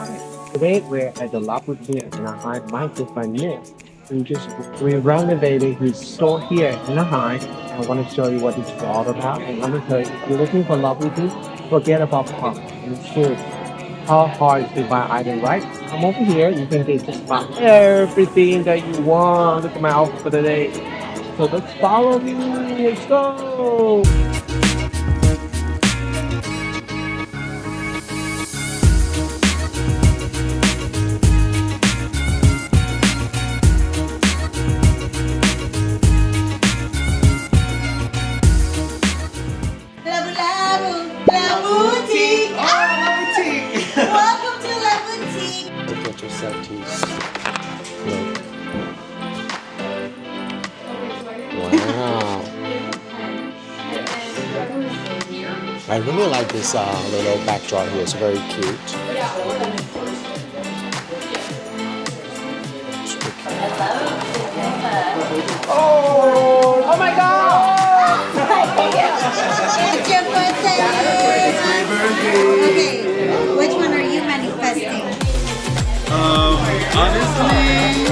Today we're at the Labubu in Anaheim. My good friend Nick. We renovated his store here in Anaheim. I want to show you what it's all about. And let me tell you, if you're looking for Labubu, forget about pump and shoes. How hard is to buy item, right? Come over here. You can get just about everything that you want. Look at my outfit for today. So let's follow me. Let's go. Boutique. Welcome to La Boutique. Look at your settees. Look. Wow. I really like this little backdrop here. It's very cute. Oh my God! It's your birthday. It's my birthday. Okay, which one are you manifesting? Honestly,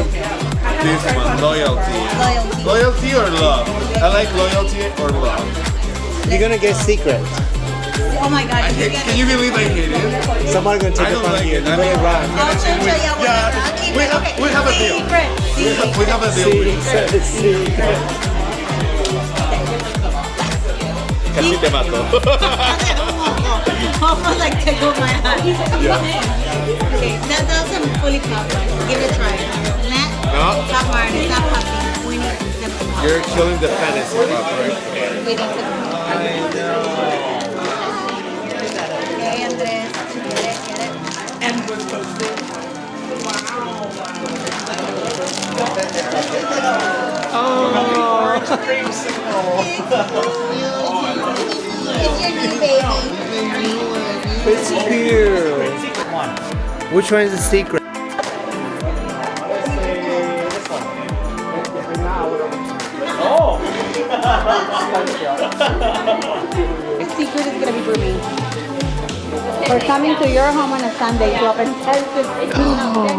this one, loyalty. Loyalty. Loyalty or love? I like loyalty or love. You're gonna get secret. Oh my God! Did you get Can you believe I hate it? Someone's gonna take I it don't from like you. it. You better run. I'll show you. Yeah, whatever. I'll keep it. Okay. we have a deal. Secret. We have a deal. Secret. Casi te mato. Almost like tickled my hand. Okay, that's some fully popped. Give it a try. Not No? Popmart. It's not popping. We need them to pop. You're killing the fantasy pop, right? We need to pop. Okay, Andres. Get it. And was posted. Oh, It's your new baby. it's cute. Which one is the secret? The secret is gonna be for me. We're coming to your home on a Sunday to open 10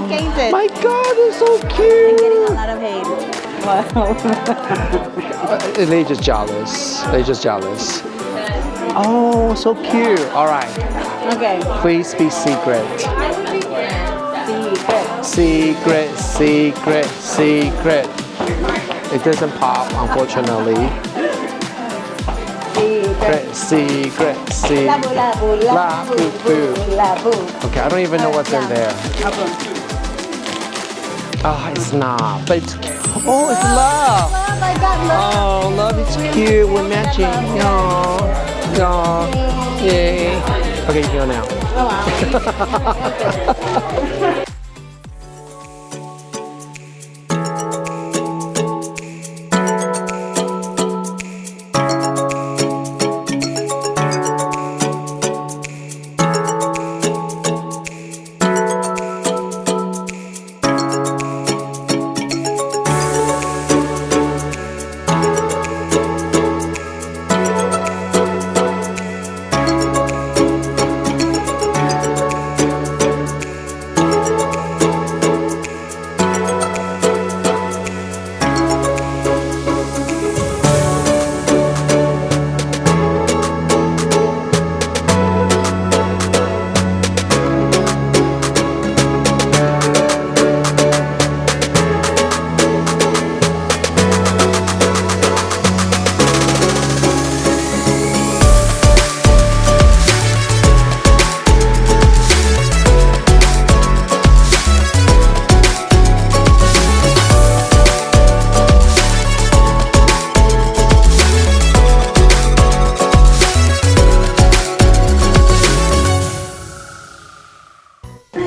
cases. My God, it's so I'm cute. getting a lot of hate. Wow. They just jealous. They just jealous. Oh, so cute. All right. Okay. Please be secret. Secret. Secret. It doesn't pop, unfortunately. Secret. Labu. Okay, I don't even know what's in there. Oh, it's not. But it's, oh, it's love. Love, I got love. Oh, love is cute. We're matching. Oh, yay. Okay, you can go now. Oh, wow.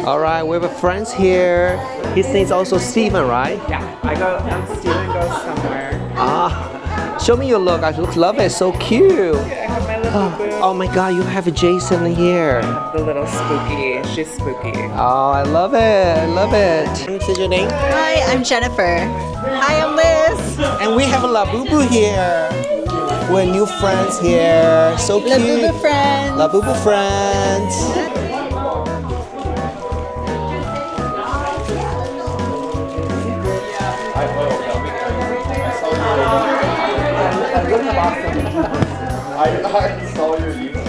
All right, we have a friends here. His name's also Steven, right? Yeah, I'm Steven goes somewhere. Ah, show me your look. I love it. So cute. I have my little boo. Oh my God, you have Jason here. The little spooky. She's spooky. Oh, I love it. I love it. What's your name? Hi, I'm Jennifer. Hi, I'm Liz. And we have a Labubu here. We're new friends here. So cute. Labubu friends. Labubu friends. I saw your YouTube.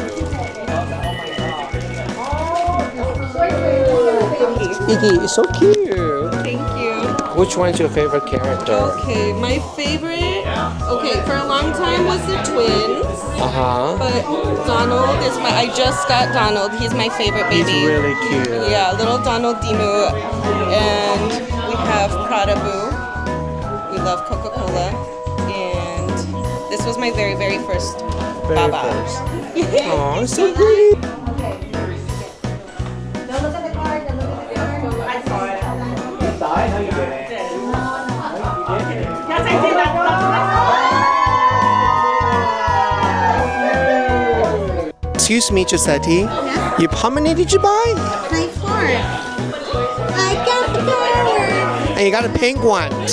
Iggy, it's so cute. Thank you. Which one's your favorite character? Okay, my favorite, okay, for a long time was the twins. But Donald is I just got Donald. He's my favorite baby. He's really cute. Yeah, little Donald Dimu. And we have Prada Boo. We love Coca-Cola. And this was my very, very first Baba. Oh, it's so pretty. Don't look at the card. Don't look at the card. I saw it. How you doing? Yes, I did. Excuse me, Giuseppe. How many did you buy? My 4. I got the card. And you got a pink one. Okay,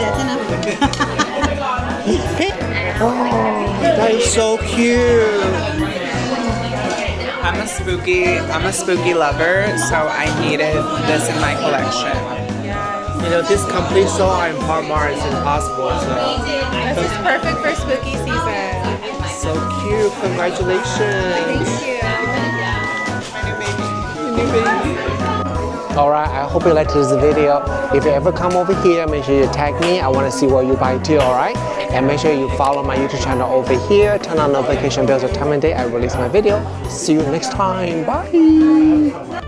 that's enough. That is so cute. I'm a spooky lover, so I needed this in my collection. You know, this complete store in Popmart is impossible. So. This is perfect for spooky season. So cute. Congratulations. Alright, I hope you liked this video. If you ever come over here, make sure you tag me. I want to see what you buy too, alright? And make sure you follow my YouTube channel over here. Turn on notification bells the time and day I release my video. See you next time. Bye!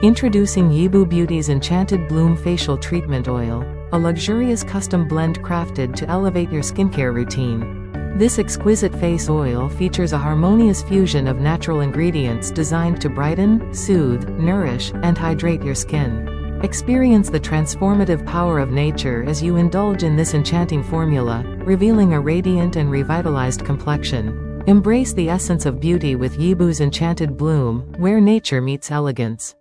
Introducing Yibu Beauty's Enchanted Bloom Facial Treatment Oil, a luxurious custom blend crafted to elevate your skincare routine. This exquisite face oil features a harmonious fusion of natural ingredients designed to brighten, soothe, nourish, and hydrate your skin. Experience the transformative power of nature as you indulge in this enchanting formula, revealing a radiant and revitalized complexion. Embrace the essence of beauty with Yibu's Enchanted Bloom, where nature meets elegance.